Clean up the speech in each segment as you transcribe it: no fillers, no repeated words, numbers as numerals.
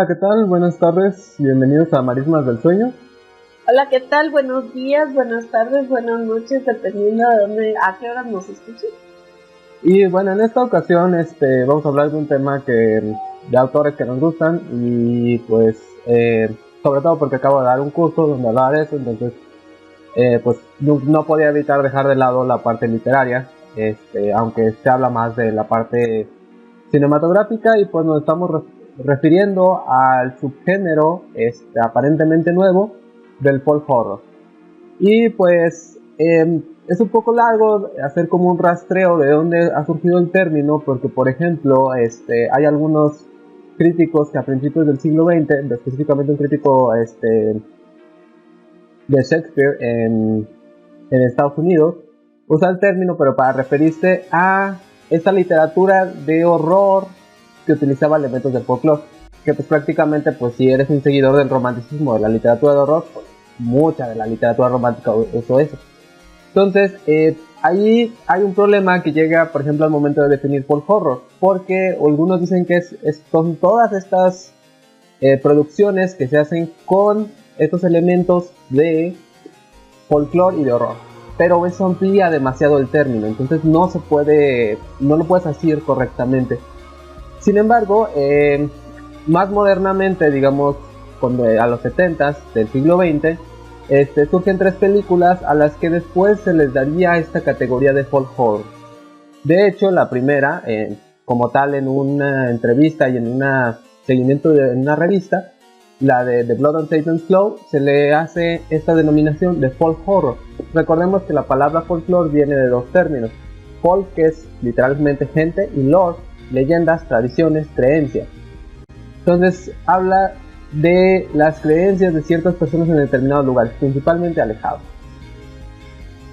Hola, ¿qué tal? Buenas tardes, bienvenidos a Marismas del Sueño. Hola, ¿qué tal? Buenos días, buenas tardes, buenas noches, dependiendo de dónde, a qué hora nos escuchen. Y bueno, en esta ocasión vamos a hablar de un tema de autores que nos gustan y pues sobre todo porque acabo de dar un curso donde hablaba de eso, entonces pues no podía evitar dejar de lado la parte literaria, aunque se habla más de la parte cinematográfica y pues nos estamos refiriendo al subgénero aparentemente nuevo del folk horror. Y pues es un poco largo hacer como un rastreo de dónde ha surgido el término, porque por ejemplo hay algunos críticos que a principios del siglo XX, específicamente un crítico de Shakespeare en Estados Unidos, usa el término pero para referirse a esta literatura de horror que utilizaba elementos del folclore, que pues prácticamente pues si eres un seguidor del romanticismo de la literatura de horror, pues mucha de la literatura romántica usó eso. Entonces ahí hay un problema que llega por ejemplo al momento de definir folk horror, porque algunos dicen que son todas estas producciones que se hacen con estos elementos de folclore y de horror, pero eso amplía demasiado el término, entonces no lo puedes decir correctamente. Sin embargo, más modernamente, digamos, a los 70s del siglo XX, surgen 3 películas a las que después se les daría esta categoría de folk horror. De hecho, la primera, como tal en una entrevista y en un seguimiento en una revista, la de The Blood on Satan's Claw, se le hace esta denominación de folk horror. Recordemos que la palabra folklore viene de 2 términos: folk, que es literalmente gente, y lore, leyendas, tradiciones, creencias. Entonces habla de las creencias de ciertas personas en determinados lugares, principalmente alejados.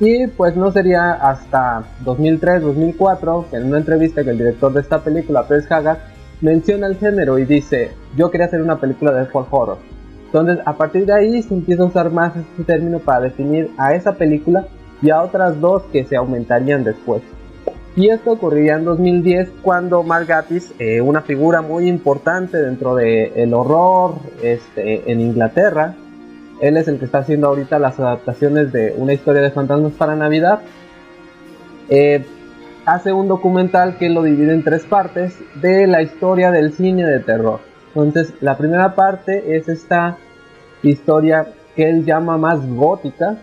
Y pues no sería hasta 2003-2004 que en una entrevista que el director de esta película, Paris Haggard, menciona el género y dice: yo quería hacer una película de folk horror. Entonces a partir de ahí se empieza a usar más este término para definir a esa película y a otras 2 que se aumentarían después. Y esto ocurriría en 2010 cuando Mark Gatiss, una figura muy importante dentro del horror en Inglaterra, él es el que está haciendo ahorita las adaptaciones de Una historia de fantasmas para Navidad, hace un documental que lo divide en 3 partes de la historia del cine de terror. Entonces la primera parte es esta historia que él llama más gótica,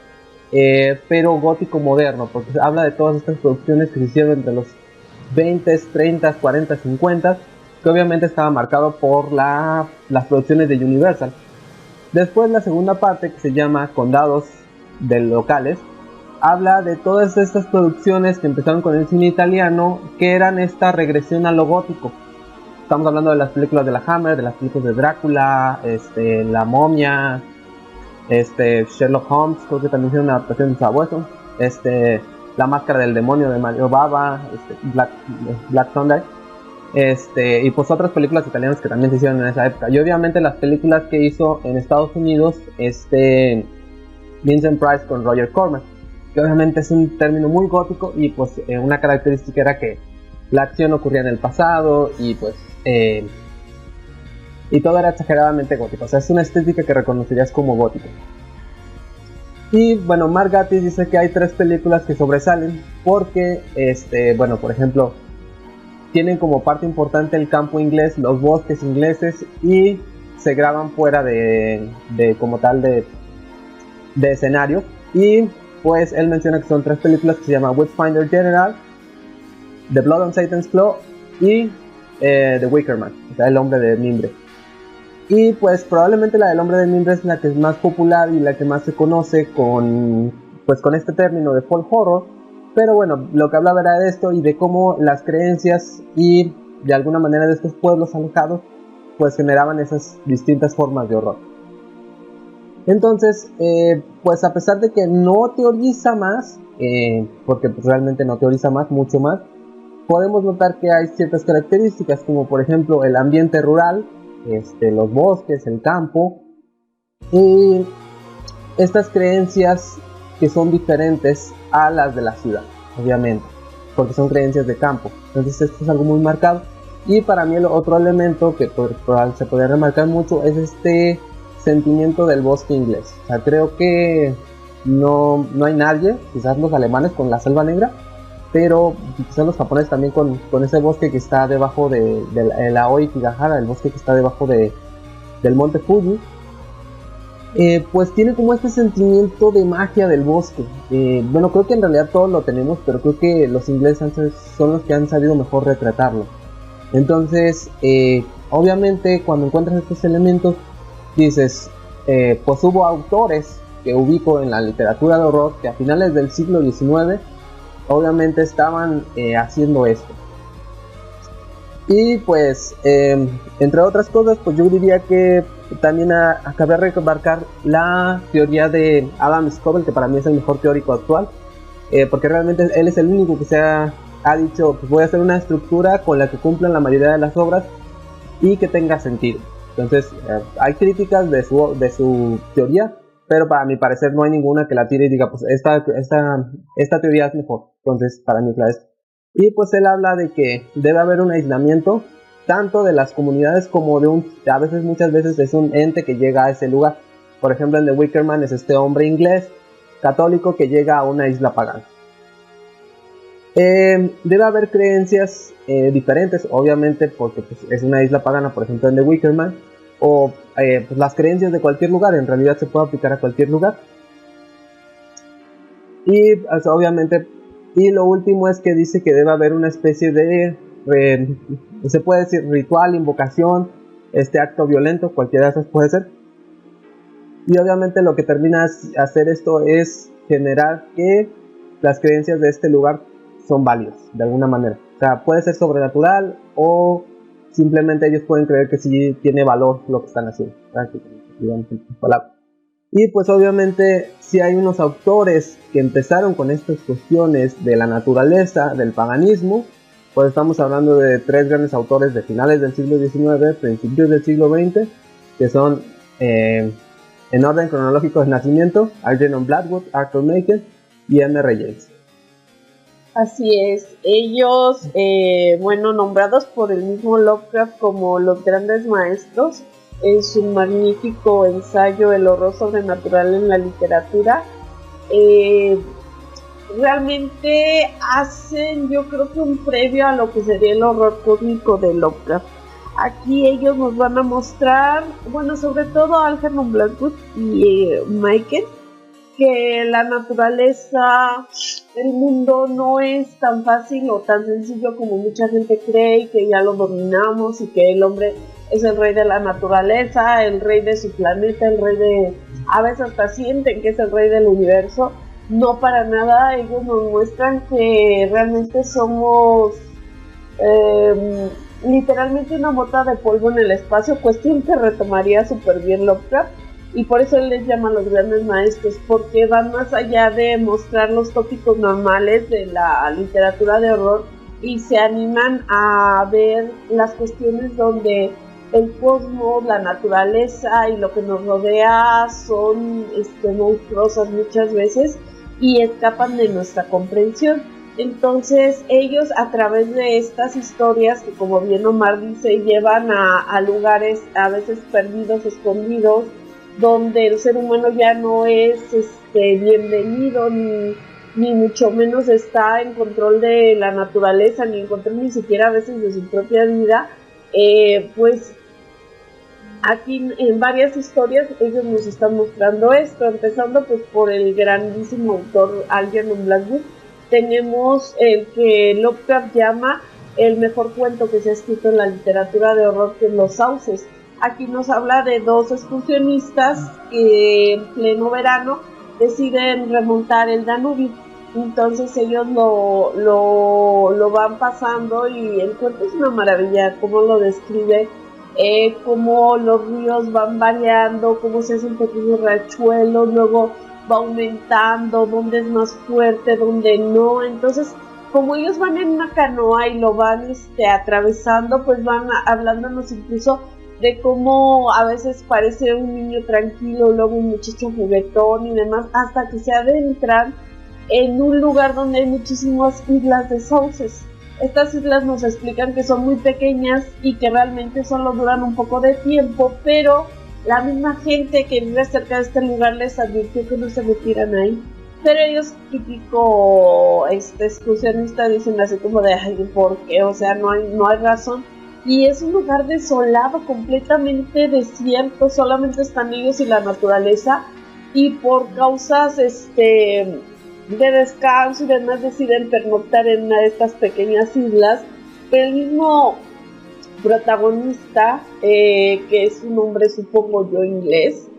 pero gótico moderno, porque habla de todas estas producciones que se hicieron entre los 20, 30, 40, 50, que obviamente estaba marcado por las producciones de Universal. Después la segunda parte, que se llama Condados de locales, habla de todas estas producciones que empezaron con el cine italiano, que eran esta regresión a lo gótico. Estamos hablando de las películas de la Hammer, de las películas de Drácula, La Momia, Sherlock Holmes, creo que también hicieron una adaptación de Sabueso, La Máscara del Demonio de Mario Bava, Black Sunday, y pues otras películas italianas que también se hicieron en esa época. Y obviamente las películas que hizo en Estados Unidos Vincent Price con Roger Corman, que obviamente es un término muy gótico, y pues una característica era que la acción ocurría en el pasado y pues y todo era exageradamente gótico, o sea, es una estética que reconocerías como gótica. Y bueno, Mark Gatiss dice que hay 3 películas que sobresalen porque, bueno, por ejemplo, tienen como parte importante el campo inglés, los bosques ingleses, y se graban fuera de como tal de escenario. Y pues él menciona que son 3 películas que se llaman Witchfinder General, The Blood on Satan's Claw y The Wicker Man, o sea, el hombre de mimbre. Y pues probablemente la del hombre de mimbre es la que es más popular y la que más se conoce con este término de folk horror. Pero bueno, lo que hablaba era de esto y de cómo las creencias y de alguna manera de estos pueblos alejados pues generaban esas distintas formas de horror. Entonces, pues a pesar de que no teoriza más, porque pues realmente no teoriza mucho más, podemos notar que hay ciertas características, como por ejemplo el ambiente rural, los bosques, el campo, y estas creencias que son diferentes a las de la ciudad, obviamente, porque son creencias de campo. Entonces esto es algo muy marcado. Y para mí el otro elemento que se podría remarcar mucho es este sentimiento del bosque inglés. O sea, creo que no hay nadie, quizás los alemanes con la selva negra, pero quizás los japoneses también con ese bosque que está debajo de la Aoi Kigahara, el bosque que está debajo del monte Fuji. Pues tiene como este sentimiento de magia del bosque. Bueno, creo que en realidad todos lo tenemos, pero creo que los ingleses son los que han sabido mejor retratarlo. Entonces, obviamente cuando encuentras estos elementos, dices, pues hubo autores que ubico en la literatura de horror que a finales del siglo XIX obviamente estaban haciendo esto. Y pues, entre otras cosas, pues yo diría que también acabé de remarcar la teoría de Adam Scoville, que para mí es el mejor teórico actual, porque realmente él es el único que se ha dicho, pues voy a hacer una estructura con la que cumplan la mayoría de las obras y que tenga sentido. Entonces, hay críticas de su teoría, pero para mi parecer no hay ninguna que la tire y diga, pues esta teoría es mejor. Entonces, para mí es. Y pues él habla de que debe haber un aislamiento tanto de las comunidades como muchas veces es un ente que llega a ese lugar. Por ejemplo, en The Wicker Man es este hombre inglés católico que llega a una isla pagana. Debe haber creencias diferentes, obviamente, porque pues, es una isla pagana, por ejemplo en The Wicker Man, o pues, las creencias de cualquier lugar, en realidad se puede aplicar a cualquier lugar. Y pues, obviamente, y lo último es que dice que debe haber una especie de, se puede decir ritual, invocación, acto violento, cualquiera de esos puede ser. Y obviamente lo que termina hacer esto es generar que las creencias de este lugar son válidas, de alguna manera. O sea, puede ser sobrenatural o simplemente ellos pueden creer que sí tiene valor lo que están haciendo. Y pues obviamente sí hay unos autores que empezaron con estas cuestiones de la naturaleza, del paganismo. Pues estamos hablando de 3 grandes autores de finales del siglo XIX, principios del siglo XX, que son, en orden cronológico de nacimiento, Algernon Blackwood, Arthur Machen y M.R. James. Así es, ellos, nombrados por el mismo Lovecraft como los grandes maestros, en su magnífico ensayo El horror sobrenatural en la literatura, realmente hacen, yo creo que un previo a lo que sería el horror cósmico de Lovecraft. Aquí ellos nos van a mostrar, sobre todo Algernon Blackwood y Machen, que la naturaleza, el mundo no es tan fácil o tan sencillo como mucha gente cree, y que ya lo dominamos y que el hombre es el rey de la naturaleza, el rey de su planeta, el rey de... A veces hasta sienten que es el rey del universo. No, para nada. Ellos nos muestran que realmente somos literalmente una mota de polvo en el espacio, cuestión que retomaría súper bien Lovecraft. Y por eso él les llama los grandes maestros, porque van más allá de mostrar los tópicos normales de la literatura de horror y se animan a ver las cuestiones donde el cosmos, la naturaleza y lo que nos rodea son monstruosas muchas veces y escapan de nuestra comprensión. Entonces ellos, a través de estas historias que, como bien Omar dice, llevan a lugares a veces perdidos, escondidos, donde el ser humano ya no es bienvenido ni mucho menos está en control de la naturaleza, ni en control ni siquiera a veces de su propia vida, pues aquí en varias historias ellos nos están mostrando esto, empezando pues por el grandísimo autor Algernon Blackwood. Tenemos el que Lovecraft llama el mejor cuento que se ha escrito en la literatura de horror, que es Los Sauces. Aquí nos habla de 2 excursionistas que en pleno verano deciden remontar el Danubio. Entonces ellos lo van pasando y el cuento es una maravilla, cómo lo describe, cómo los ríos van variando, cómo se hacen pequeños riachuelos, luego va aumentando, dónde es más fuerte, dónde no. Entonces, como ellos van en una canoa y lo van atravesando, pues van hablándonos incluso de cómo a veces parece un niño tranquilo, luego un muchacho juguetón y demás, hasta que se adentran en un lugar donde hay muchísimas islas de sauces. Estas islas nos explican que son muy pequeñas y que realmente solo duran un poco de tiempo, pero la misma gente que vive cerca de este lugar les advirtió que no se metieran ahí. Pero ellos, típico excursionista, dicen así como de, ay, ¿por qué? O sea, no hay razón. Y es un lugar desolado, completamente desierto, solamente están ellos y la naturaleza. Y por causas de descanso y demás deciden pernoctar en una de estas pequeñas islas. Pero el mismo protagonista, que es un hombre, supongo yo, inglés,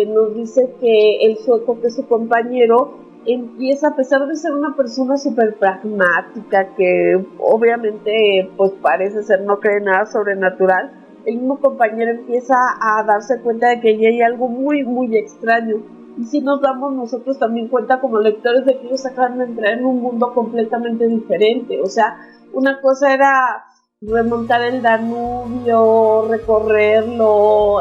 nos dice que el sueco, que es su compañero, empieza, a pesar de ser una persona súper pragmática, que obviamente pues parece ser no cree nada sobrenatural, el mismo compañero empieza a darse cuenta de que allí hay algo muy, muy extraño. Y si nos damos nosotros también cuenta como lectores de que ellos acaban de entrar en un mundo completamente diferente. O sea, una cosa era remontar el Danubio, recorrerlo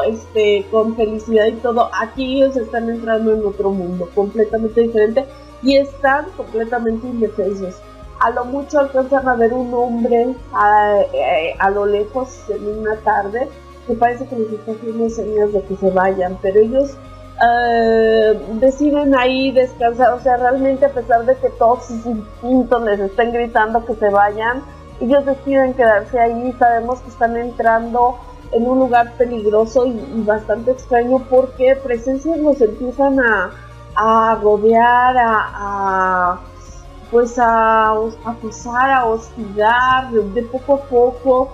con felicidad y todo. Aquí ellos están entrando en otro mundo completamente diferente y están completamente indefensos. A lo mucho alcanzan a ver un hombre a lo lejos en una tarde que parece que les está haciendo señas de que se vayan, pero ellos deciden ahí descansar. O sea, realmente, a pesar de que todos sus instintos les estén gritando que se vayan, ellos deciden quedarse ahí. Sabemos que están entrando en un lugar peligroso y bastante extraño, porque presencias los empiezan a rodear, pues a acosar, a hostigar de poco a poco.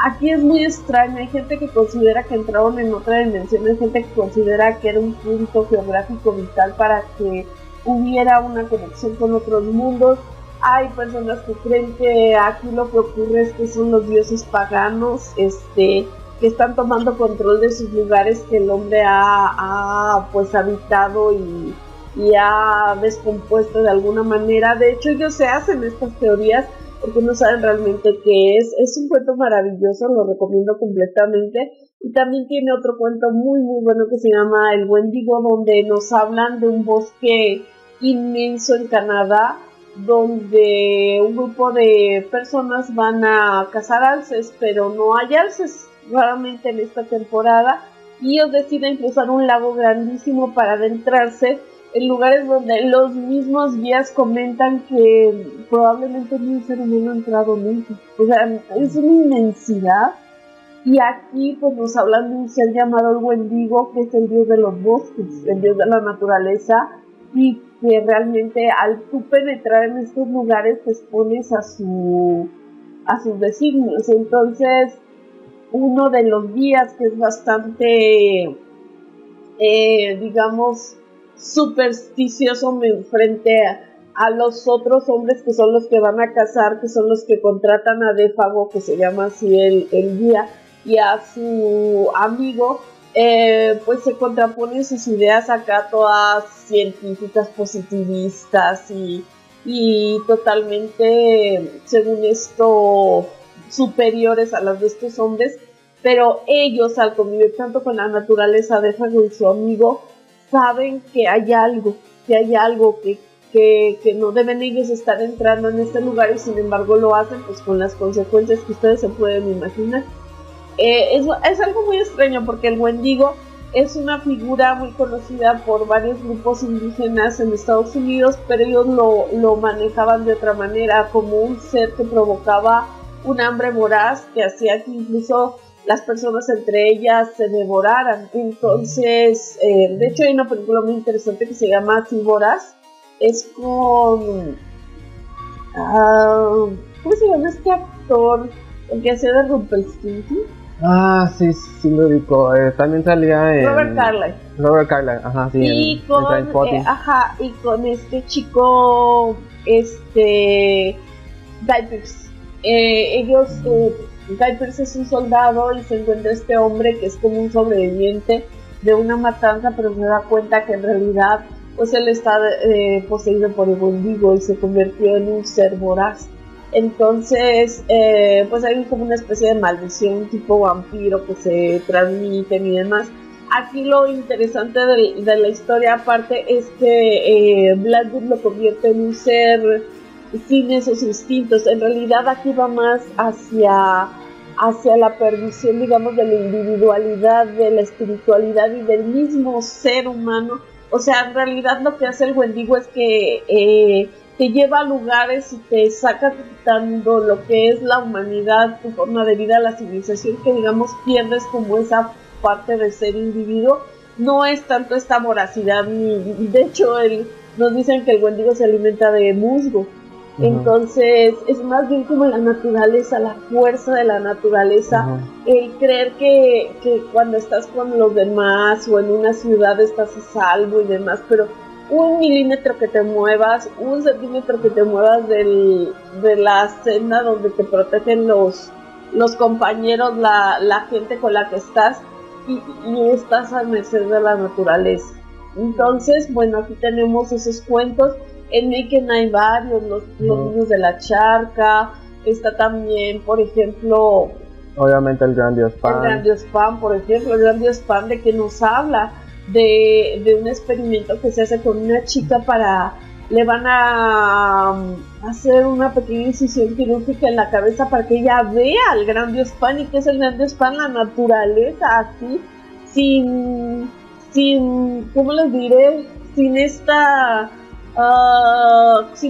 Aquí es muy extraño. Hay gente que considera que entraron en otra dimensión, hay gente que considera que era un punto geográfico vital para que hubiera una conexión con otros mundos. Hay personas que creen que aquí lo que ocurre es que son los dioses paganos que están tomando control de sus lugares que el hombre ha pues habitado y ha descompuesto de alguna manera. De hecho, ellos se hacen estas teorías porque no saben realmente qué es. Es un cuento maravilloso, lo recomiendo completamente. Y también tiene otro cuento muy muy bueno que se llama El Wendigo, donde nos hablan de un bosque inmenso en Canadá, donde un grupo de personas van a cazar alces, pero no hay alces raramente en esta temporada, y ellos deciden cruzar un lago grandísimo para adentrarse en lugares donde los mismos guías comentan que probablemente ni un ser humano ha entrado nunca. O sea, es una inmensidad. Y aquí pues nos hablan de un ser llamado el Wendigo, que es el dios de los bosques, el dios de la naturaleza, y que realmente al tú penetrar en estos lugares te expones a sus designios. Entonces, uno de los guías, que es bastante, digamos, supersticioso frente a los otros hombres que son los que van a cazar, que son los que contratan a Défago, que se llama así el guía, y a su amigo, pues se contraponen sus ideas acá todas científicas, positivistas y totalmente, según esto, superiores a las de estos hombres. Pero ellos, al convivir tanto con la naturaleza, Défago y su amigo, saben que hay algo que no deben ellos estar entrando en este lugar, y sin embargo lo hacen, pues con las consecuencias que ustedes se pueden imaginar. Es algo muy extraño, porque el Wendigo es una figura muy conocida por varios grupos indígenas en Estados Unidos, pero ellos lo manejaban de otra manera, como un ser que provocaba un hambre voraz que hacía que incluso las personas entre ellas se devoraran. Entonces, de hecho hay una película muy interesante que se llama Así Voraz. Es con ¿cómo se llama este actor? El que hacía de Rumpelstiltskin. Sí lo ubico. También salía en Robert Carlyle, ajá, sí. Y con este chico, Guy Pearce. Guy Pearce es un soldado y se encuentra este hombre que es como un sobreviviente de una matanza, pero se da cuenta que en realidad pues él está poseído por el Wendigo y se convirtió en un ser voraz. Entonces, pues hay como una especie de maldición tipo vampiro que se transmiten y demás. Aquí lo interesante de la historia aparte es que Blackwood lo convierte en un ser sin esos instintos. En realidad aquí va más hacia la perdición, digamos, de la individualidad, de la espiritualidad y del mismo ser humano. O sea, en realidad lo que hace el Wendigo es que te lleva a lugares y te saca quitando lo que es la humanidad, tu forma de vida, la civilización, que digamos pierdes como esa parte de ser individuo. No es tanto esta voracidad, ni de hecho nos dicen que el Wendigo se alimenta de musgo. Entonces es más bien como la naturaleza, la fuerza de la naturaleza, el creer que cuando estás con los demás o en una ciudad estás a salvo y demás, pero un milímetro que te muevas, un centímetro que te muevas de la senda donde te protegen los compañeros, la gente con la que estás, y estás a merced de la naturaleza. Entonces, bueno, aquí tenemos esos cuentos. En Nicken hay varios, los niños de la charca, está también, por ejemplo, obviamente el Gran Dios Pan. El Gran Dios Pan, por ejemplo, el Gran Dios Pan, de que nos habla de un experimento que se hace con una chica le van a hacer una pequeña incisión quirúrgica en la cabeza para que ella vea al Gran Dios Pan. ¿Y qué es el Gran Dios Pan? La naturaleza, así, sin ¿cómo les diré? Sin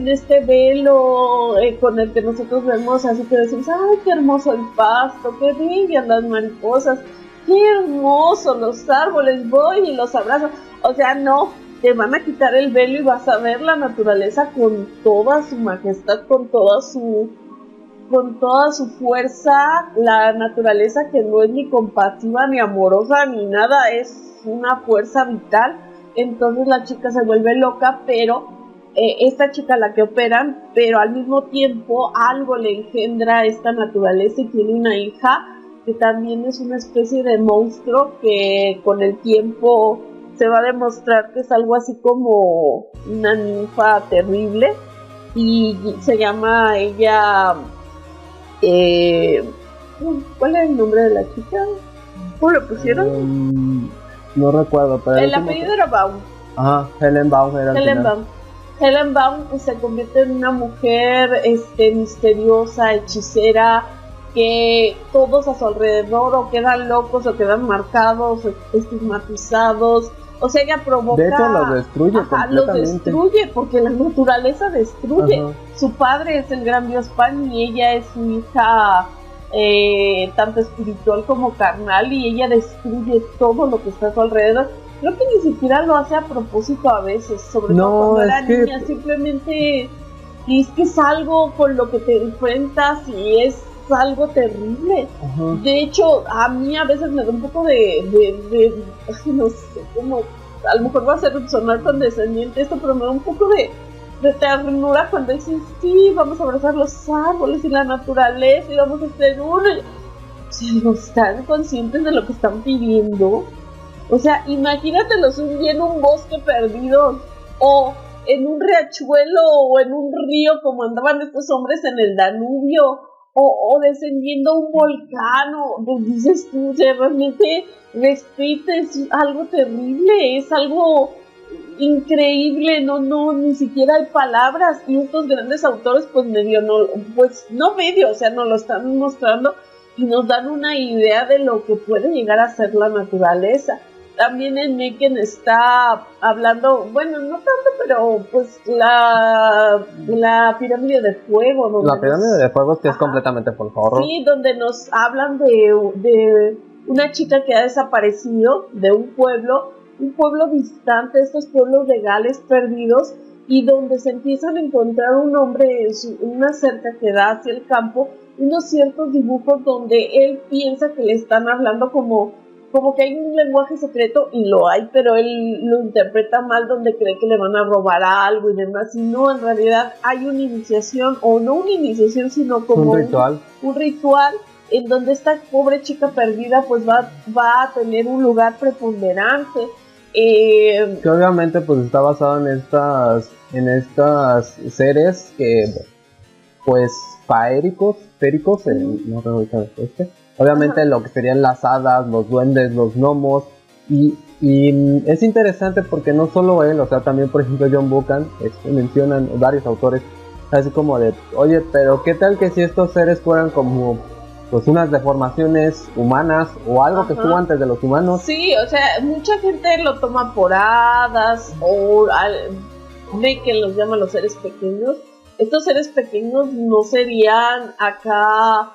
este velo con el que nosotros vemos, así que decimos, ay, qué hermoso el pasto, qué bellas las mariposas, qué hermoso los árboles, voy y los abrazo. O sea, no, te van a quitar el velo y vas a ver la naturaleza con toda su majestad, con toda su fuerza, la naturaleza que no es ni compasiva, ni amorosa, ni nada, es una fuerza vital. Entonces la chica se vuelve loca, pero esta chica la que operan, pero al mismo tiempo algo le engendra esta naturaleza y tiene una hija que también es una especie de monstruo que con el tiempo se va a demostrar que es algo así como una ninfa terrible, y se llama ella ¿cuál es el nombre de la chica? ¿Cómo lo pusieron? No recuerdo, pero el apellido era Baum. Ajá, Helen Baum era Helen Baum. Helen Baum se convierte en una mujer misteriosa, hechicera, que todos a su alrededor o quedan locos o quedan marcados, estigmatizados. O sea, ella provoca... De hecho, los destruye completamente. Los destruye porque la naturaleza destruye. Ajá. Su padre es el Gran Dios Pan y ella es su hija, tanto espiritual como carnal, y ella destruye todo lo que está a su alrededor. Creo que ni siquiera lo hace a propósito a veces, sobre todo cuando era niña, simplemente es que es algo con lo que te enfrentas y es algo terrible. Ajá. De hecho, a mí a veces me da un poco no sé, como, a lo mejor va a ser sonar condescendiente esto, pero me da un poco de ternura cuando dicen, sí, vamos a abrazar los árboles y la naturaleza y vamos a hacer uno. Si no están conscientes de lo que están pidiendo. O sea, imagínatelos un día en un bosque perdido, o en un riachuelo, o en un río como andaban estos hombres en el Danubio, o descendiendo un volcán, o pues dices tú, realmente respeta, es algo terrible, es algo increíble, ni siquiera hay palabras, y estos grandes autores pues o sea, nos lo están mostrando y nos dan una idea de lo que puede llegar a ser la naturaleza. También en Nicken está hablando, bueno, no tanto, pero pues la pirámide de fuego. La pirámide de fuego que es completamente folclore. Sí, donde nos hablan de una chica que ha desaparecido de un pueblo distante, estos pueblos de Gales perdidos, y donde se empiezan a encontrar un hombre en una cerca que da hacia el campo, unos ciertos dibujos donde él piensa que le están hablando como que hay un lenguaje secreto, y lo hay, pero él lo interpreta mal, donde cree que le van a robar algo y demás, y no, en realidad hay una iniciación, o no una iniciación, sino como un ritual en donde esta pobre chica perdida pues va a tener un lugar preponderante. Que obviamente pues está basado en estas seres que pues féricos, no recuerdo obviamente. Ajá. Lo que serían las hadas, los duendes, los gnomos, y es interesante porque no solo él, o sea, también por ejemplo John Buchan, mencionan varios autores Así como de, oye, pero ¿qué tal que si estos seres fueran como pues unas deformaciones humanas o algo que estuvo antes de los humanos? Sí, o sea, mucha gente lo toma por hadas o ve que los llaman los seres pequeños. Estos seres pequeños no serían acá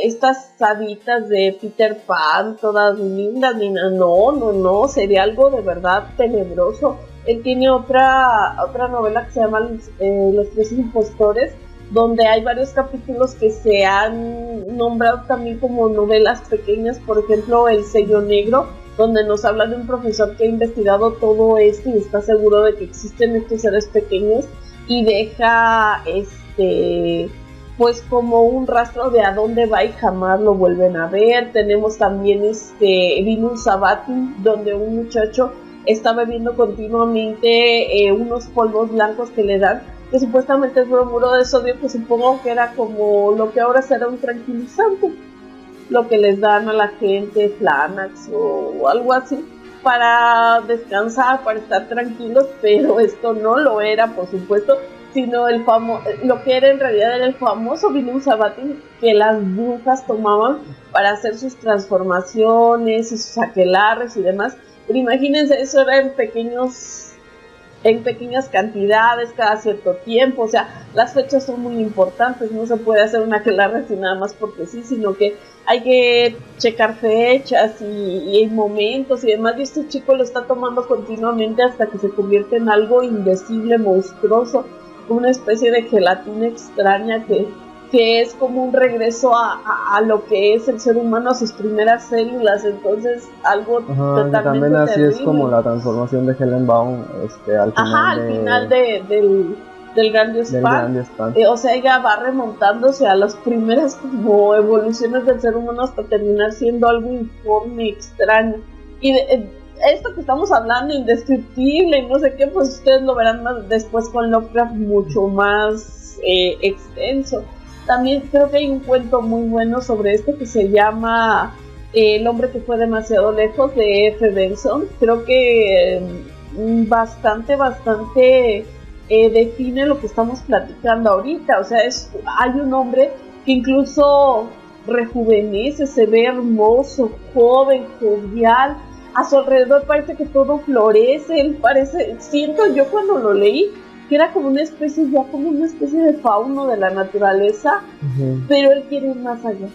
estas haditas de Peter Pan, todas lindas, ni nada. No, sería algo de verdad tenebroso. Él tiene otra novela que se llama Los Tres Impostores, donde hay varios capítulos que se han nombrado también como novelas pequeñas, por ejemplo El Sello Negro, donde nos habla de un profesor que ha investigado todo esto y está seguro de que existen estos seres pequeños y deja pues como un rastro de a dónde va y jamás lo vuelven a ver. Tenemos también Vinus Sabatum, donde un muchacho está bebiendo continuamente unos polvos blancos que le dan, que supuestamente es bromuro de sodio, que supongo que era como lo que ahora será un tranquilizante, lo que les dan a la gente, Flanax o algo así, para descansar, para estar tranquilos, pero esto no lo era, por supuesto, sino lo que era en realidad era el famoso Vinum Sabatum que las brujas tomaban para hacer sus transformaciones y sus aquelarres y demás. Pero imagínense, eso era en pequeñas cantidades cada cierto tiempo, o sea, las fechas son muy importantes, no se puede hacer una aquelarre así nada más porque sí, sino que hay que checar fechas y momentos y demás, y este chico lo está tomando continuamente hasta que se convierte en algo indecible, monstruoso, una especie de gelatina extraña que es como un regreso a lo que es el ser humano, a sus primeras células. Entonces algo totalmente también así terrible. Es como la transformación de Helen Baum al final del Grandiospan. O sea, ella va remontándose a las primeras como evoluciones del ser humano hasta terminar siendo algo informe, extraño. Y esto que estamos hablando, indescriptible, no sé qué, pues ustedes lo verán más después con Lovecraft mucho más extenso. También creo que hay un cuento muy bueno sobre esto que se llama El hombre que fue demasiado lejos, de F. Benson. Creo que bastante define lo que estamos platicando ahorita. O sea, hay un hombre que incluso rejuvenece, se ve hermoso, joven, jovial. A su alrededor parece que todo florece. Él siento yo cuando lo leí, que era como una especie de fauno de la naturaleza, pero él quiere ir más allá.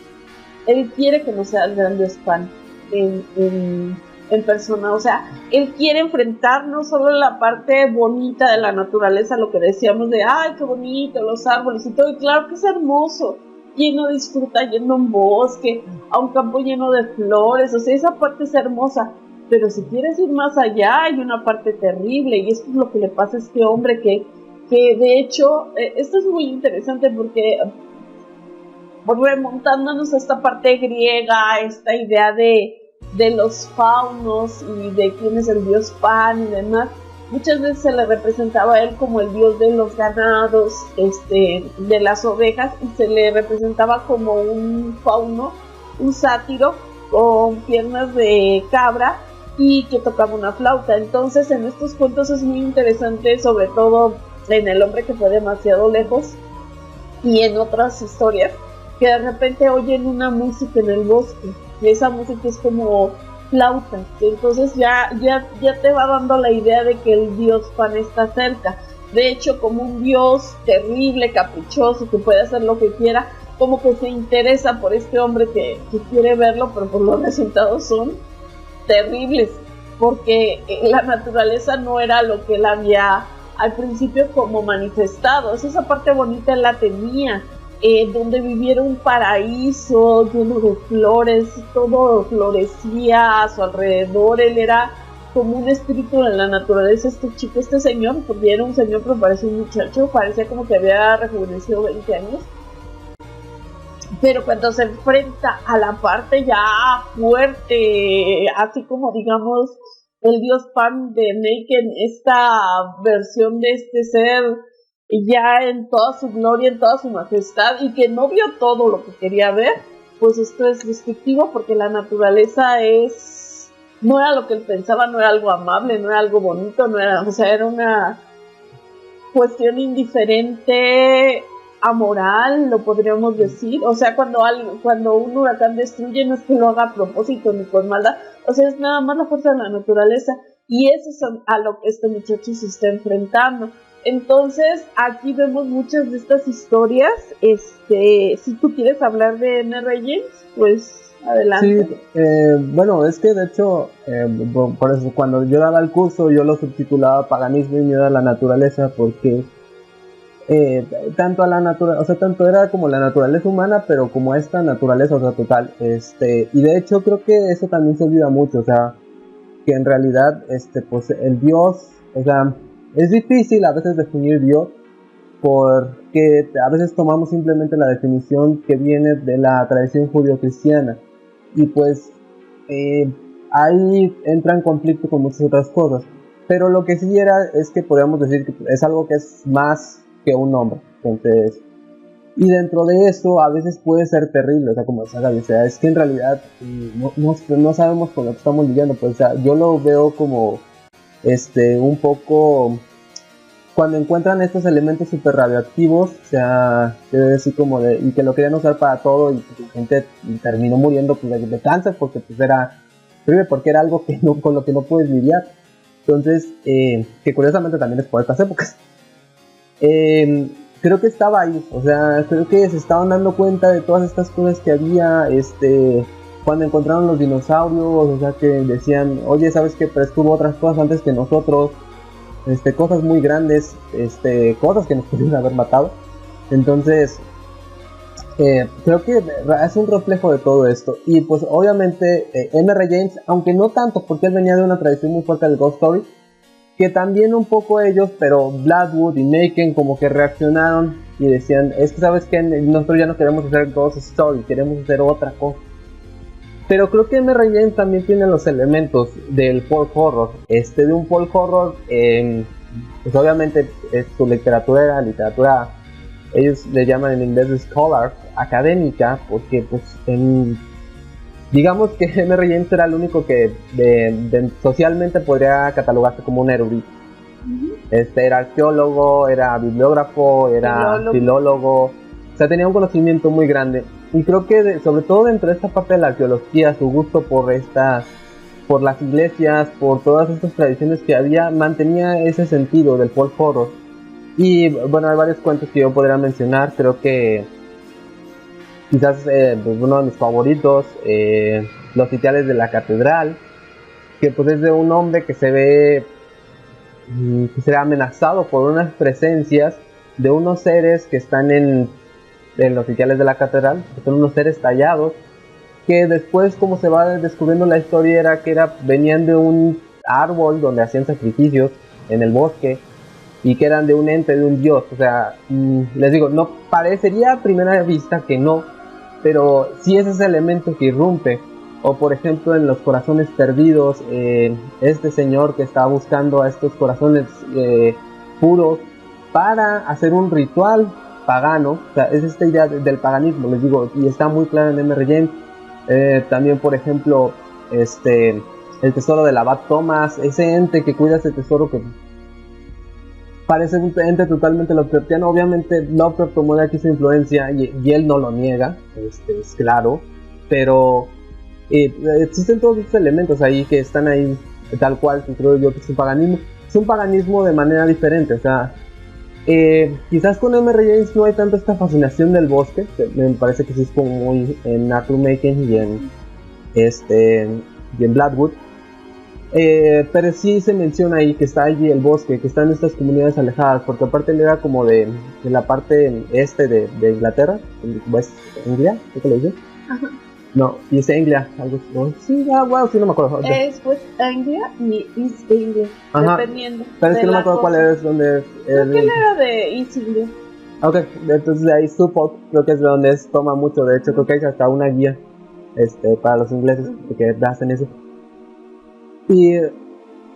Él quiere que no sea el Grandiospan en persona, o sea, él quiere enfrentar no solo la parte bonita de la naturaleza, lo que decíamos de, ay, qué bonito, los árboles y todo, y claro que es hermoso, y uno disfruta yendo a un bosque, a un campo lleno de flores, o sea, esa parte es hermosa, pero si quieres ir más allá, hay una parte terrible, y esto es lo que le pasa a este hombre que de hecho, esto es muy interesante porque remontándonos a esta parte griega, esta idea de los faunos y de quién es el dios Pan y demás, muchas veces se le representaba a él como el dios de los ganados, de las ovejas, y se le representaba como un fauno, un sátiro con piernas de cabra y que tocaba una flauta. Entonces en estos cuentos es muy interesante, sobre todo en El hombre que fue demasiado lejos y en otras historias, que de repente oyen una música en el bosque y esa música es como flauta, entonces ya te va dando la idea de que el dios Pan está cerca. De hecho, como un dios terrible, caprichoso, que puede hacer lo que quiera, como que se interesa por este hombre que quiere verlo, pero por los resultados son terribles, porque la naturaleza no era lo que él había al principio como manifestado. Esa parte bonita él la tenía, donde viviera un paraíso lleno de flores, todo florecía a su alrededor, él era como un espíritu de la naturaleza, este señor, porque era un señor pero parecía un muchacho, parecía como que había rejuvenecido 20 años, pero cuando se enfrenta a la parte ya fuerte, así como digamos el dios Pan de Naked, esta versión de este ser ya en toda su gloria, en toda su majestad, y que no vio todo lo que quería ver, pues esto es destructivo, porque la naturaleza no era lo que él pensaba, no era algo amable, no era algo bonito, no era, o sea, era cuestión indiferente, amoral, lo podríamos decir. O sea, cuando un huracán destruye, no es que lo haga a propósito ni con maldad, o sea, es nada más la fuerza de la naturaleza, y eso es a lo que este muchacho se está enfrentando. Entonces, aquí vemos muchas de estas historias. Si tú quieres hablar de M.R. James, pues adelante. Sí, bueno, es que de hecho, por eso cuando yo daba el curso, yo lo subtitulaba Paganismo y Miedo a la Naturaleza, porque tanto a la naturaleza, o sea, tanto era como la naturaleza humana, pero como esta naturaleza, o sea, total, y de hecho creo que eso también se olvida mucho, o sea, que en realidad, pues el Dios, o sea, es difícil a veces definir Dios, porque a veces tomamos simplemente la definición que viene de la tradición judío-cristiana, y pues ahí entra en conflicto con muchas otras cosas, pero lo que sí es que podríamos decir que es algo que es más que un nombre. Entonces, y dentro de eso a veces puede ser terrible, o sea, como decía Gaby, o sea, es que en realidad no sabemos con lo que estamos viviendo, pues, o sea, yo lo veo como un poco cuando encuentran estos elementos super radioactivos, o sea, así como y que lo querían usar para todo, y la gente terminó muriendo pues de cáncer, porque pues porque era algo que con lo que no puedes lidiar. Entonces, que curiosamente también es por estas épocas. Creo que estaba ahí, o sea, creo que se estaban dando cuenta de todas estas cosas que había, cuando encontraron los dinosaurios, o sea, que decían, oye, ¿sabes qué? Pero estuvo otras cosas antes que nosotros, cosas muy grandes, cosas que nos pudieron haber matado. Entonces, creo que es un reflejo de todo esto. Y pues obviamente M.R. James, aunque no tanto, porque él venía de una tradición muy fuerte del Ghost Story, que también un poco ellos, pero Blackwood y Maken como que reaccionaron y decían, es que sabes que nosotros ya no queremos hacer Ghost Story, queremos hacer otra cosa. Pero creo que M.R. James también tiene los elementos del folk horror, de un folk horror, pues obviamente su literatura era literatura, ellos le llaman en inglés scholar, académica, porque pues digamos que M.R. James era el único que socialmente podría catalogarse como un erudito. Era arqueólogo, era bibliógrafo, era filólogo, o sea, tenía un conocimiento muy grande. Y creo que sobre todo dentro de esta parte de la arqueología, su gusto por las iglesias, por todas estas tradiciones que había, mantenía ese sentido del folk horror. Y bueno, hay varios cuentos que yo podría mencionar. Creo que quizás pues uno de mis favoritos, Los sitiales de la catedral, que pues es de un hombre que se ve amenazado por unas presencias de unos seres que están en los sitiales de la catedral, que son unos seres tallados, que después, como se va descubriendo la historia, venían de un árbol donde hacían sacrificios en el bosque, y que eran de un ente, de un dios. O sea, les digo, no parecería a primera vista que no, pero sí es ese elemento que irrumpe. O por ejemplo en Los corazones perdidos, este señor que estaba buscando a estos corazones puros para hacer un ritual pagano. O sea, es esta idea del paganismo, les digo, y está muy clara en M.R. James. También por ejemplo el tesoro del abad Thomas, ese ente que cuida ese tesoro, que parece un ente totalmente Lovecraftiano. Obviamente Lovecraft tomó de aquí su influencia, y él no lo niega, es claro, pero existen todos estos elementos ahí que están ahí tal cual, que creo yo que es un paganismo de manera diferente. O sea, quizás con M.R. James no hay tanto esta fascinación del bosque, que me parece que sí es como muy en Arthur Machen y en Blackwood. Pero sí se menciona ahí que está allí el bosque, que están estas comunidades alejadas, porque aparte él era como de la parte este de Inglaterra, West Anglia, ¿qué te lo dice? Ajá. No, East Anglia, algo así. Sí, bueno, sí, no me acuerdo. Es West Anglia y East Anglia, dependiendo. Pero es que no me acuerdo cuál es, donde creo que él era de East Anglia. Ok, entonces de ahí Suffolk, creo que es de donde toma mucho. De hecho, creo que hay hasta una guía para los ingleses que hacen eso. Y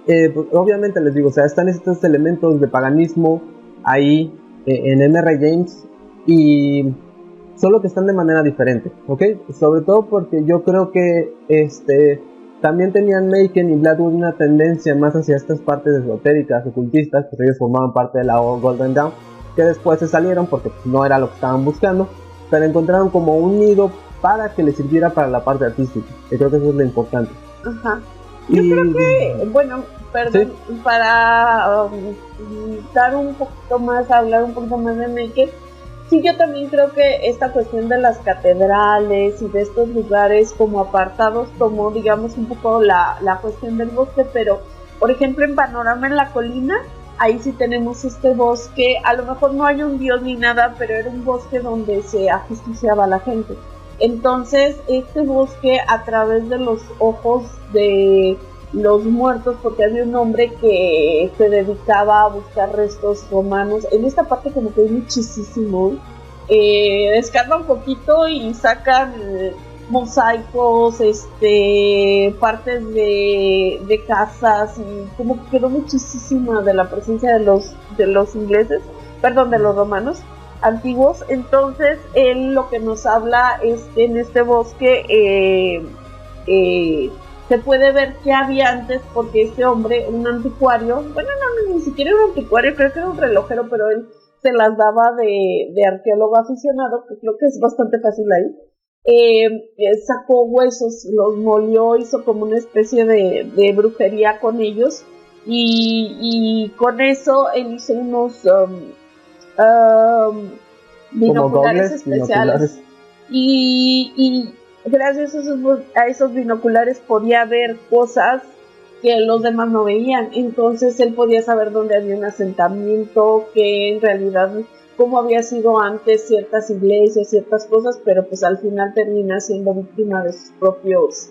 pues, obviamente les digo, o sea, están estos elementos de paganismo ahí en M.R. James, y solo que están de manera diferente, ¿ok? Sobre todo porque yo creo que También tenían Maken y Blackwood una tendencia más hacia estas partes esotéricas, ocultistas, pues ellos formaban parte de la Golden Dawn, que después se salieron porque pues, no era lo que estaban buscando, pero encontraron como un nido para que les sirviera para la parte artística, y creo que eso es lo importante. Ajá. Yo creo que, bueno, perdón, ¿sí? Para dar un poquito más, hablar un poquito más de Maken, sí, yo también creo que esta cuestión de las catedrales y de estos lugares como apartados tomó, digamos, un poco la cuestión del bosque, pero, por ejemplo, en Panorama en la Colina, ahí sí tenemos este bosque, a lo mejor no hay un dios ni nada, pero era un bosque donde se ajusticiaba a la gente. Entonces, este bosque, a través de los ojos de los muertos, porque había un hombre que se dedicaba a buscar restos romanos, en esta parte como que hay muchísimo, escarba un poquito y sacan mosaicos, partes de casas, y como que quedó muchísima de la presencia de los ingleses, perdón, de los romanos antiguos. Entonces él lo que nos habla es que en este bosque se puede ver qué había antes, porque este hombre, un anticuario, bueno, no, ni siquiera era un anticuario, creo que era un relojero, pero él se las daba de arqueólogo aficionado, que creo que es bastante fácil ahí. Sacó huesos, los molió, hizo como una especie de brujería con ellos, y con eso él hizo unos binoculares especiales, y gracias a esos binoculares podía ver cosas que los demás no veían. Entonces él podía saber dónde había un asentamiento, que en realidad cómo había sido antes ciertas iglesias, ciertas cosas, pero pues al final termina siendo víctima de sus propios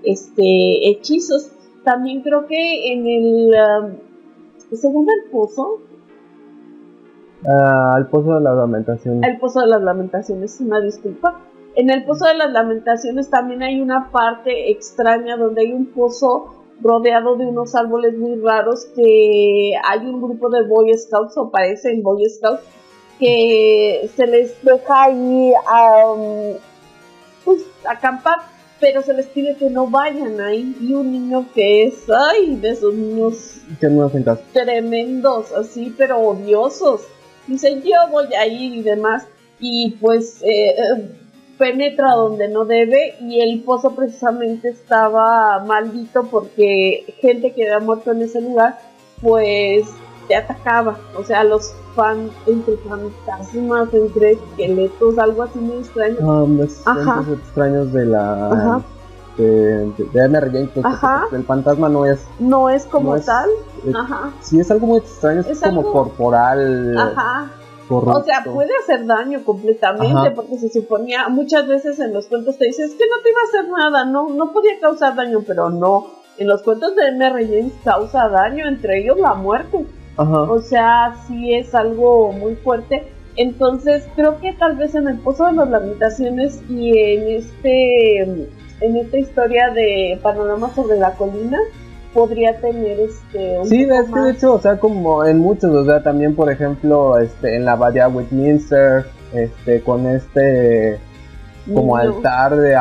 hechizos. También creo que en el segundo el pozo, el Pozo de las Lamentaciones. El Pozo de las Lamentaciones, una disculpa. En el Pozo de las Lamentaciones también hay una parte extraña donde hay un pozo rodeado de unos árboles muy raros, que hay un grupo de Boy Scouts, o parecen Boy Scouts, que se les deja ahí acampar, pero se les pide que no vayan ahí, y un niño que es, de esos niños tremendos, así, pero odiosos, dice yo voy a ir y demás, y pues penetra donde no debe, y el pozo precisamente estaba maldito porque gente que había muerto en ese lugar pues te atacaba, o sea, los entre fantasmas, entre esqueletos, algo así muy extraño. Extraños de la de M.R. James, porque el fantasma no es como tal. Sí, es algo muy extraño, es como algo corporal. Corrupto. O sea, puede hacer daño completamente, porque se suponía, muchas veces en los cuentos te dices que no te iba a hacer nada, no podía causar daño, pero no, en los cuentos de M.R. James causa daño, entre ellos la muerte. O sea, sí es algo muy fuerte. Entonces creo que tal vez en el Pozo de las Lamentaciones y en esta historia de Panorama sobre la Colina podría tener sí, es que de hecho, o sea, como en muchos, o sea, también por ejemplo, en la abadía Westminster, con como altar de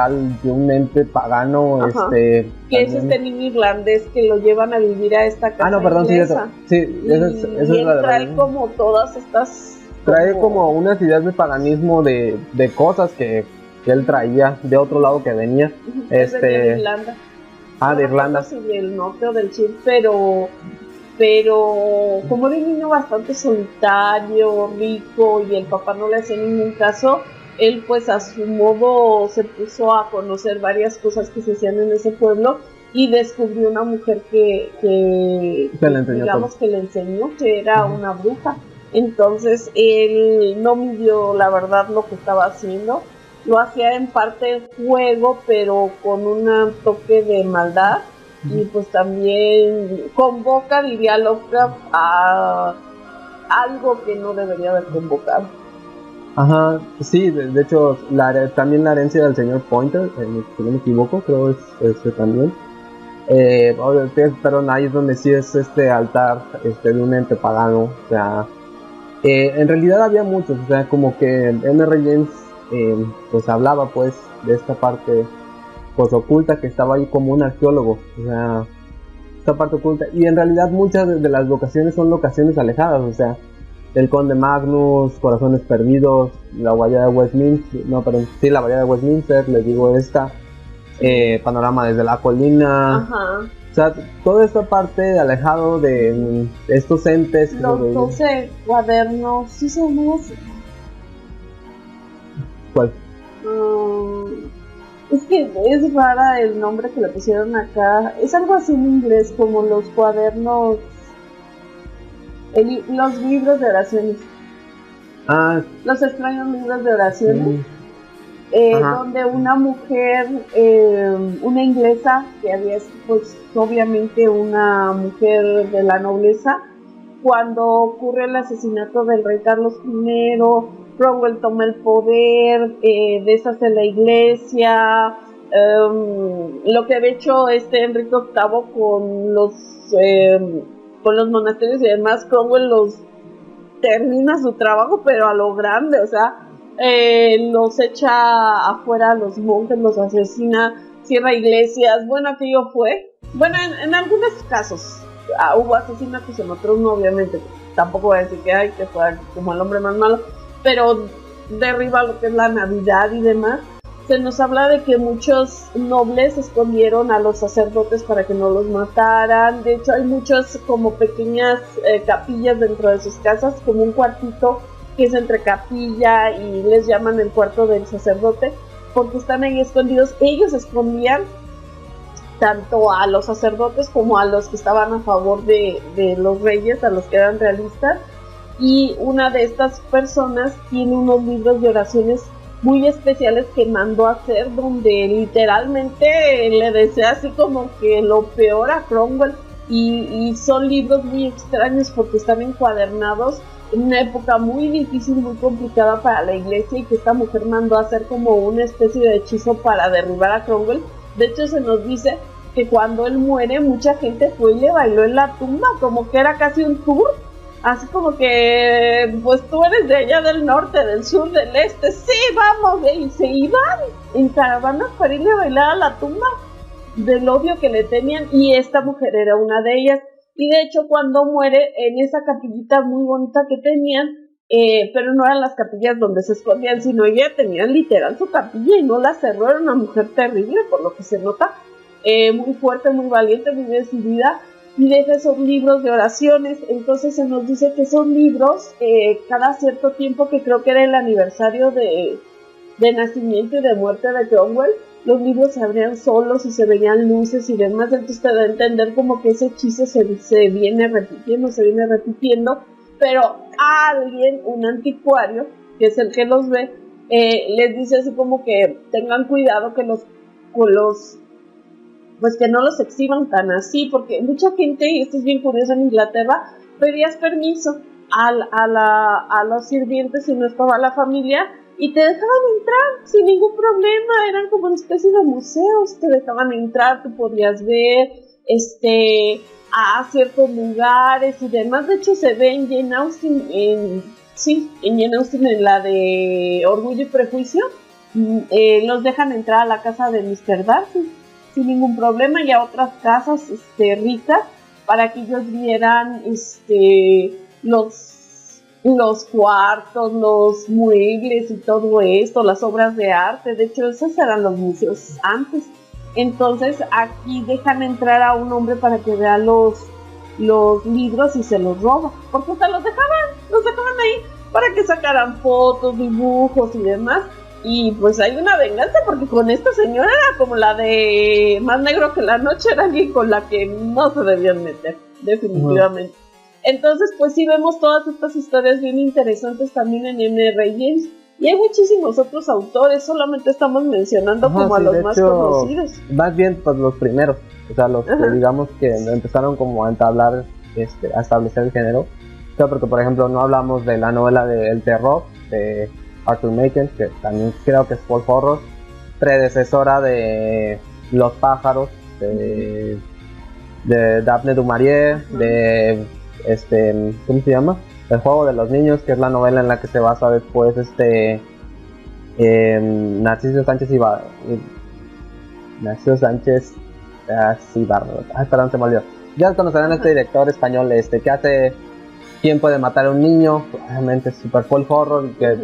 un ente pagano, que también es niño irlandés que lo llevan a vivir a esta casa inglesa. Sí, eso es la trae como todas estas... Trae como unas ideas de paganismo de cosas que él traía de otro lado que venía. De Irlanda. De Irlanda. Sí, del norte o del sur, pero como era un niño bastante solitario, rico, y el papá no le hacía ningún caso, él pues a su modo se puso a conocer varias cosas que se hacían en ese pueblo, y descubrió una mujer que le enseñó que era una bruja. Entonces él no midió la verdad lo que estaba haciendo, lo hacía en parte juego, pero con un toque de maldad, y pues también convoca, diría Lovecraft, a algo que no debería haber convocado. Sí, de hecho también la herencia del señor Pointer, si no me equivoco, creo es también. Perdón, ahí es donde sí es este altar de un ente pagano, o sea, en realidad había muchos, o sea, como que M.R. James pues hablaba pues de esta parte pues oculta, que estaba ahí como un arqueólogo, o sea, esta parte oculta. Y en realidad muchas de las locaciones son locaciones alejadas, o sea, el Conde Magnus, Corazones Perdidos, la Bahía de Westminster, no, perdón, sí, la Bahía de Westminster, les digo esta, Panorama desde la colina. Ajá. O sea, toda esta parte alejado de estos entes. Los 12 cuadernos, ¿sí sabemos? ¿Cuál? Es que es rara el nombre que le pusieron acá. Es algo así en inglés, como los cuadernos, los libros de oraciones. Los extraños libros de oraciones. Donde una mujer, una inglesa, que había, pues obviamente una mujer de la nobleza, cuando ocurre el asesinato del rey Carlos I, Cromwell toma el poder, deshace la iglesia, lo que había hecho Enrique VIII con los monasterios y demás, Cromwell los termina su trabajo, pero a lo grande, o sea, los echa afuera a los monjes, los asesina, cierra iglesias. Bueno, aquello fue, bueno, en algunos casos hubo asesinatos, en otros no, obviamente. Tampoco voy a decir que fue como el hombre más malo, pero derriba lo que es la Navidad y demás. Se nos habla de que muchos nobles escondieron a los sacerdotes para que no los mataran. De hecho, hay muchas como pequeñas capillas dentro de sus casas, como un cuartito que es entre capilla y les llaman el cuarto del sacerdote, porque están ahí escondidos. Ellos escondían tanto a los sacerdotes como a los que estaban a favor de los reyes, a los que eran realistas. Y una de estas personas tiene unos libros de oraciones muy especiales que mandó a hacer, donde literalmente le desea así como que lo peor a Cromwell, y son libros muy extraños porque están encuadernados en una época muy difícil, muy complicada para la iglesia, y que esta mujer mandó a hacer como una especie de hechizo para derribar a Cromwell. De hecho, se nos dice que cuando él muere, mucha gente fue y le bailó en la tumba, como que era casi un tour, así como que, pues tú eres de allá del norte, del sur, del este, sí, vamos, y se iban en caravanas para irle a bailar a la tumba del odio que le tenían, y esta mujer era una de ellas. Y de hecho, cuando muere, en esa capillita muy bonita que tenían, pero no eran las capillas donde se escondían, sino ella tenía literal su capilla y no la cerró. Era una mujer terrible, por lo que se nota, muy fuerte, muy valiente, muy decidida, y deja esos libros de oraciones. Entonces se nos dice que esos libros, cada cierto tiempo, que creo que era el aniversario de nacimiento y de muerte de Cromwell, los libros se abrían solos y se veían luces y demás. Entonces te da a entender como que ese hechizo se viene repitiendo, pero a alguien, un anticuario, que es el que los ve, les dice así como que tengan cuidado que pues que no los exhiban tan así, porque mucha gente, y esto es bien curioso en Inglaterra, pedías permiso a los sirvientes si no estaba la familia, y te dejaban entrar sin ningún problema. Eran como una especie de museos, te dejaban entrar, tú podías ver a ciertos lugares y demás. De hecho, se ve en Jane Austen, en Jane Austen, en la de Orgullo y Prejuicio, los dejan entrar a la casa de Mr. Darcy sin ningún problema, y a otras casas ricas, para que ellos vieran los cuartos, los muebles y todo esto, las obras de arte. De hecho, esos eran los museos antes. Entonces aquí dejan entrar a un hombre para que vea los libros y se los roba, porque se los dejaban ahí para que sacaran fotos, dibujos y demás. Y pues hay una venganza, porque con esta señora era como la de Más Negro que la Noche, era alguien con la que no se debían meter, definitivamente. Entonces, pues sí vemos todas estas historias bien interesantes también en M.R. James. Y hay muchísimos otros autores, solamente estamos mencionando como a los más conocidos. Más bien, pues los primeros, o sea, los que digamos que empezaron como a entablar, a establecer el género. O sea, porque por ejemplo no hablamos de la novela de El Terror, de Arthur Machen, que también creo que es folk horror, predecesora de Los Pájaros, de Daphne du Maurier, de ¿cómo se llama? El Juego de los Niños, que es la novela en la que se basa después Narciso Sánchez Ignacio Sánchez Bárbaro. Perdón, se me olvidó. Ya conocerán a este director español que hace ¿Quién puede matar a un niño? Obviamente Super Folk Horror, que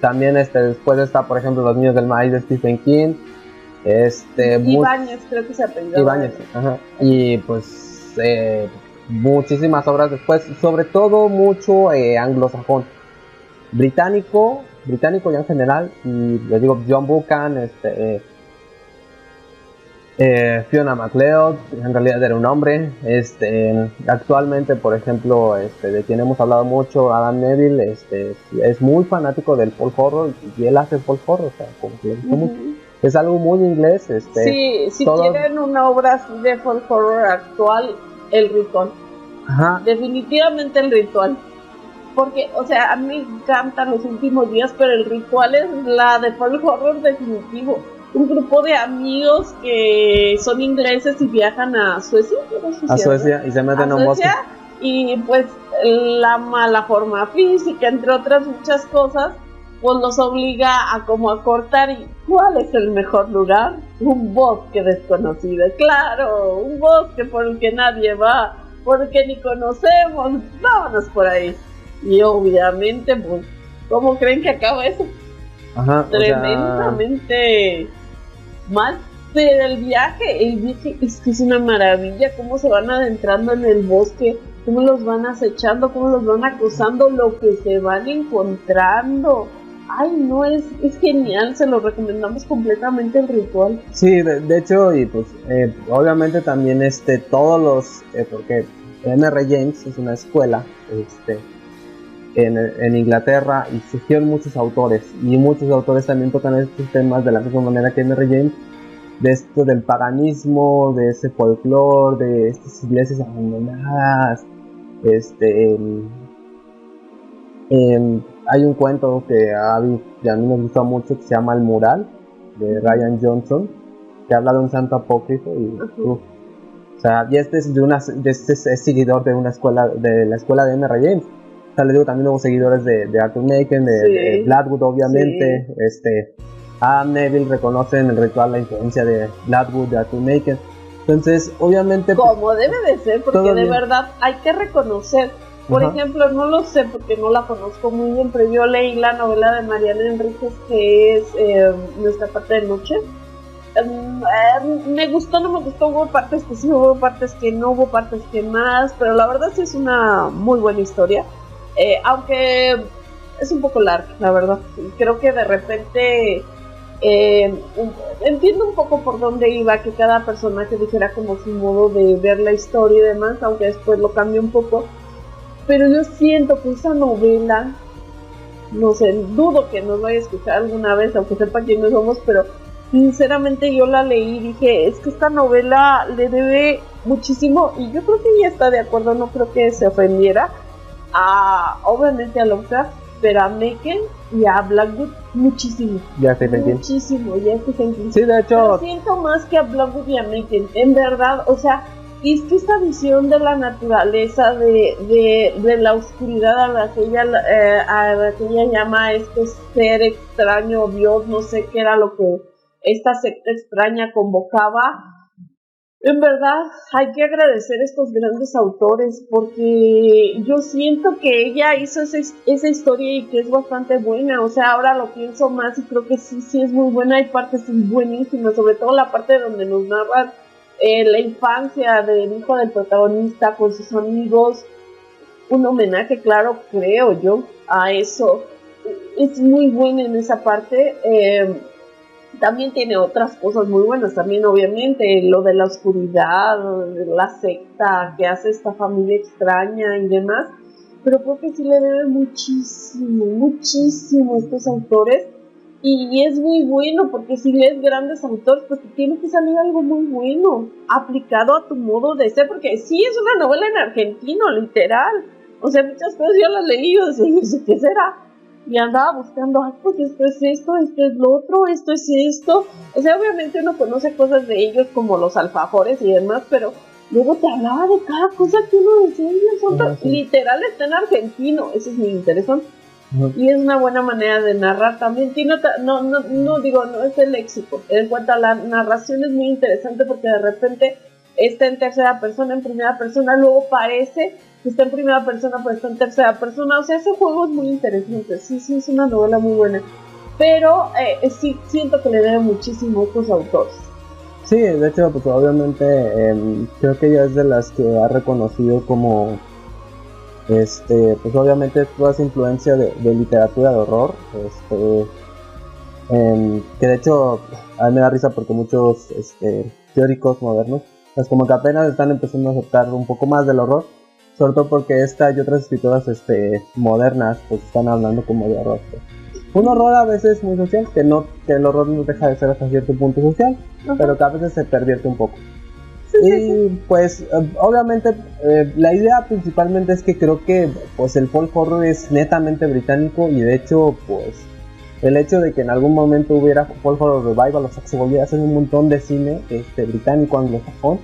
también después está, por ejemplo, Los niños del maíz de Stephen King. Ibáñez, creo que se apellidó. Ibáñez, ajá. Y pues muchísimas obras después, sobre todo mucho anglosajón. Británico ya en general, y les digo, John Buchan, Fiona MacLeod, en realidad era un hombre. Actualmente, por ejemplo, de quien hemos hablado mucho, Adam Neville, es muy fanático del folk horror, y él hace folk horror, o sea, como que le gusta mucho. Es algo muy inglés. Sí, si quieren una obra así de folk horror actual, El Ritual. Ajá. Definitivamente El Ritual. Porque, o sea, a mí me encantan Los Últimos Días, pero El Ritual es la de folk horror definitivo. Un grupo de amigos que son ingleses y viajan a Suecia. A Suecia, y se meten a un bosque. Y pues la mala forma física, entre otras muchas cosas, pues los obliga a como a cortar. ¿Y cuál es el mejor lugar? Un bosque desconocido. Claro, un bosque por el que nadie va, porque ni conocemos. Vámonos por ahí. Y obviamente, pues, ¿cómo creen que acaba eso? Ajá, Tremendamente mal. Pero el viaje es que es una maravilla. Cómo se van adentrando en el bosque, cómo los van acechando, cómo los van acosando, lo que se van encontrando. Ay, no, es genial, se lo recomendamos completamente El Ritual. Sí, de hecho, y pues obviamente también todos los, porque M.R. James es una escuela en Inglaterra, y surgieron muchos autores, y muchos autores también tocan estos temas de la misma manera que M.R. James, de esto del paganismo, de ese folclore, de estas iglesias abandonadas. Hay un cuento que a mí me gustó mucho, que se llama El Mural, de Ryan Johnson, que habla de un santo apócrifo, y o sea, y es seguidor de una escuela, de la escuela de M.R. James. O sea, le digo, también hubo seguidores de Arthur Machen, de Blackwood, obviamente. Sí. Adam Neville reconoce en El Ritual la influencia de Blackwood, de Arthur Machen. Entonces, obviamente, como debe de ser, porque de verdad hay que reconocer. Por ejemplo, no lo sé porque no la conozco muy bien, pero yo leí la novela de Mariana Enríquez, que es Nuestra parte de noche. Me gustó, no me gustó, hubo partes que sí, hubo partes que no, hubo partes que más, pero la verdad sí es una muy buena historia, aunque es un poco larga, la verdad. Creo que de repente entiendo un poco por dónde iba, que cada personaje dijera como su modo de ver la historia y demás, aunque después lo cambió un poco. Pero yo siento que esa novela, no sé, dudo que nos vaya a escuchar alguna vez, aunque sepa quiénes somos, pero sinceramente yo la leí y dije, es que esta novela le debe muchísimo, y yo creo que ella está de acuerdo, no creo que se ofendiera, obviamente a Lovecraft, pero a Machen y a Blackwood muchísimo. Ya se entiende. Muchísimo, ya se entiende. Sí, de hecho. Pero siento más que a Blackwood y a Machen, en verdad, o sea. Y es que esta visión de la naturaleza, de la oscuridad a la que ella llama a este ser extraño, Dios, no sé qué era lo que esta secta extraña convocaba. En verdad, hay que agradecer a estos grandes autores, porque yo siento que ella hizo esa historia y que es bastante buena. O sea, ahora lo pienso más y creo que sí es muy buena. Hay partes buenísimas, sobre todo la parte donde nos narran la infancia del hijo del protagonista con sus amigos, un homenaje, claro, creo yo, a eso. Es muy buena en esa parte. También tiene otras cosas muy buenas, también obviamente lo de la oscuridad, la secta que hace esta familia extraña y demás, pero creo que sí le debe muchísimo a estos autores. Y es muy bueno, porque si lees grandes autores, pues tiene que salir algo muy bueno, aplicado a tu modo de ser, porque sí es una novela en argentino, literal. O sea, muchas cosas yo las leí y yo decía, no sé qué será. Y andaba buscando, pues esto es esto es lo otro, esto es esto. O sea, obviamente uno conoce cosas de ellos como los alfajores y demás, pero luego te hablaba de cada cosa que uno decía, literal está en argentino, eso es muy interesante. y es una buena manera de narrar también. No es el léxico. En cuanto a la narración es muy interesante porque de repente está en tercera persona, en primera persona, luego parece que está en primera persona pero está en tercera persona. O sea, ese juego es muy interesante. Sí, es una novela muy buena. Pero sí siento que le debe muchísimo a estos autores. Sí, de hecho, pues obviamente creo que ella es de las que ha reconocido como pues obviamente toda esa influencia de literatura de horror, que de hecho a mí me da risa porque muchos teóricos modernos pues como que apenas están empezando a aceptar un poco más del horror, sobre todo porque esta y otras escritoras modernas pues están hablando como de horror, pues. Un horror a veces muy social, que el horror no deja de ser hasta cierto punto social, pero que a veces se pervierte un poco. Y pues obviamente la idea principalmente es que creo que pues el folk horror es netamente británico, y de hecho pues el hecho de que en algún momento hubiera folk horror revival, o sea que se volviera a hacer un montón de cine británico, anglosajón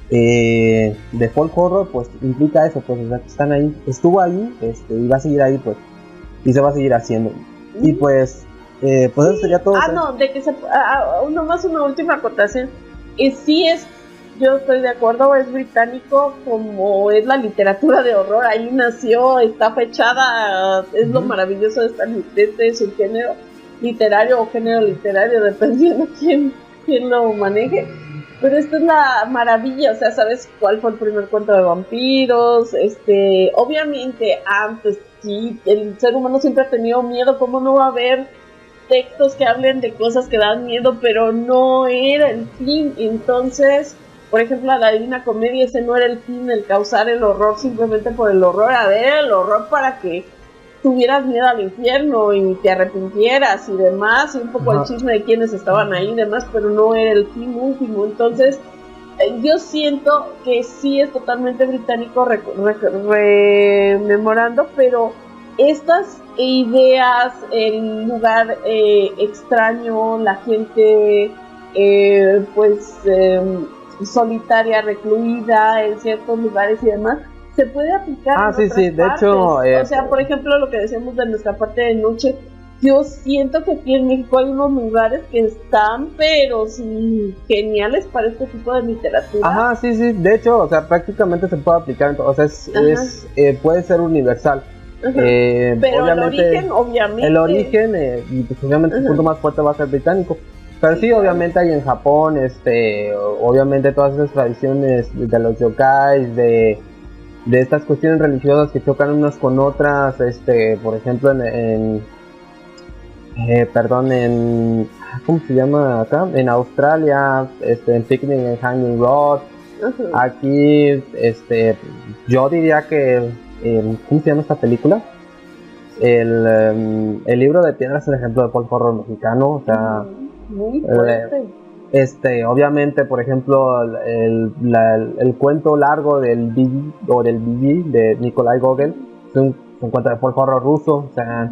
de folk horror, pues implica eso, pues o sea que están ahí, estuvo ahí y va a seguir ahí, pues, y se va a seguir haciendo. Y pues pues eso sería todo. De que nomás una última acotación. Yo estoy de acuerdo, es británico como es la literatura de horror, ahí nació, está fechada, es lo maravilloso de este subgénero literario o género literario, dependiendo quién lo maneje. Pero esta es la maravilla, o sea, ¿sabes cuál fue el primer cuento de vampiros? Obviamente antes sí, el ser humano siempre ha tenido miedo, ¿cómo no va a haber textos que hablen de cosas que dan miedo? Pero no era el fin. Entonces, por ejemplo, la Divina Comedia, ese no era el fin, el causar el horror simplemente por el horror, el horror para que tuvieras miedo al infierno y te arrepintieras y demás, y un poco el chisme de quienes estaban ahí y demás, pero no era el fin último. Entonces yo siento que sí es totalmente británico rememorando, pero estas ideas, el lugar extraño, la gente solitaria, recluida en ciertos lugares y demás, se puede aplicar en otras de partes. hecho o sea, por ejemplo, lo que decíamos de nuestra parte de noche, yo siento que aquí en México hay unos lugares que están, pero sí, geniales para este tipo de literatura. De hecho, o sea, prácticamente se puede aplicar, o sea, puede ser universal. Pero obviamente el origen y pues obviamente el punto más fuerte va a ser británico, pero sí, obviamente hay en Japón obviamente todas esas tradiciones de los yokais, de estas cuestiones religiosas que chocan unas con otras, por ejemplo en ¿cómo se llama acá? En Australia, en Picnic en Hanging Rock. Aquí yo diría que ¿cómo se llama esta película? El libro de piedra es un ejemplo de folk horror mexicano, o sea, muy fuerte. Obviamente, por ejemplo, el cuento largo del Bigi de Nikolai Gogol es un cuento de folk horror ruso, o sea,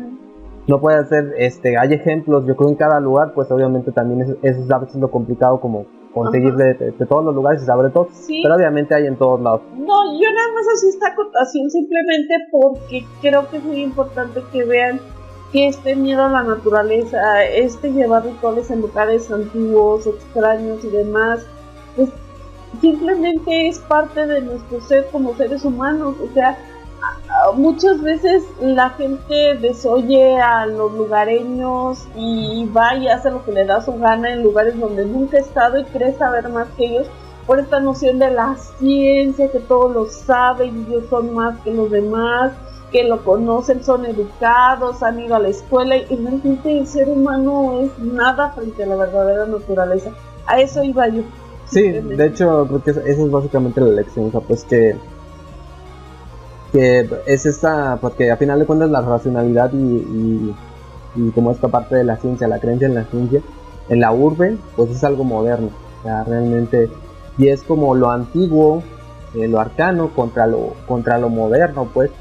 no puede ser, hay ejemplos, yo creo en cada lugar, pues obviamente también es a veces lo complicado como conseguir de todos los lugares y saber de todo, pero obviamente hay en todos lados. No, yo nada más así esta acotación simplemente porque creo que es muy importante que vean que este miedo a la naturaleza, llevar rituales en lugares antiguos, extraños y demás, pues simplemente es parte de nuestro ser como seres humanos. O sea, muchas veces la gente desoye a los lugareños y va y hace lo que le da su gana en lugares donde nunca ha estado y cree saber más que ellos, por esta noción de la ciencia, que todos lo saben y ellos son más que los demás, que lo conocen, son educados, han ido a la escuela, y realmente el ser humano es nada frente a la verdadera naturaleza. A eso iba yo. Sí, de hecho creo que esa es básicamente la lección, o sea, pues que es esta, porque a final de cuentas la racionalidad y como esta parte de la ciencia, la creencia en la ciencia, en la urbe, pues es algo moderno, o sea, realmente, y es como lo antiguo, lo arcano contra lo moderno, pues,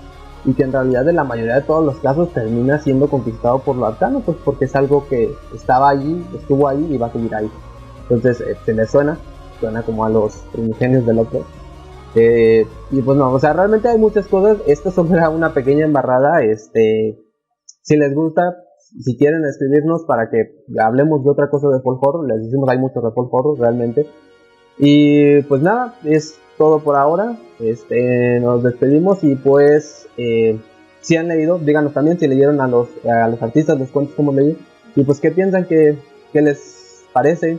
y que en realidad en la mayoría de todos los casos termina siendo conquistado por lo arcano, pues porque es algo que estaba allí, estuvo ahí y va a seguir ahí. Entonces se le suena como a los primigenios del otro. Y pues no, o sea, realmente hay muchas cosas. Esto solo era una pequeña embarrada, Si les gusta, si quieren escribirnos para que hablemos de otra cosa de folk horror, les decimos hay mucho de folk horror realmente. Y pues nada, es todo por ahora. Nos despedimos y pues si han leído, díganos también si leyeron a los artistas, los cuentos como leí, y pues qué piensan, que les parece,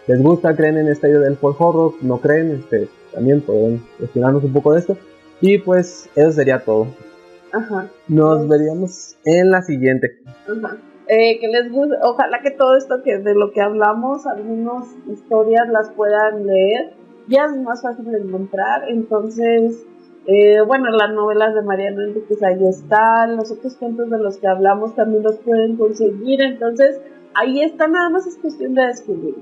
les gusta, creen en esta idea del folk horror, no creen, también pueden cuestionarnos un poco de esto. Y pues eso sería todo. Ajá. Nos veríamos en la siguiente. Ajá. Que les guste, ojalá que todo esto que de lo que hablamos, algunas historias las puedan leer, ya es más fácil de encontrar. Entonces, bueno, las novelas de Mariana Enríquez ahí están, los otros cuentos de los que hablamos también los pueden conseguir, entonces ahí está, nada más es cuestión de descubrir.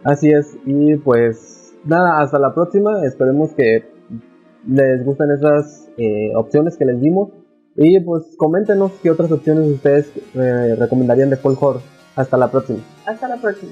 Así es, y pues nada, hasta la próxima. Esperemos que les gusten esas opciones que les dimos. Y pues coméntenos qué otras opciones ustedes recomendarían de folk horror. Hasta la próxima. Hasta la próxima.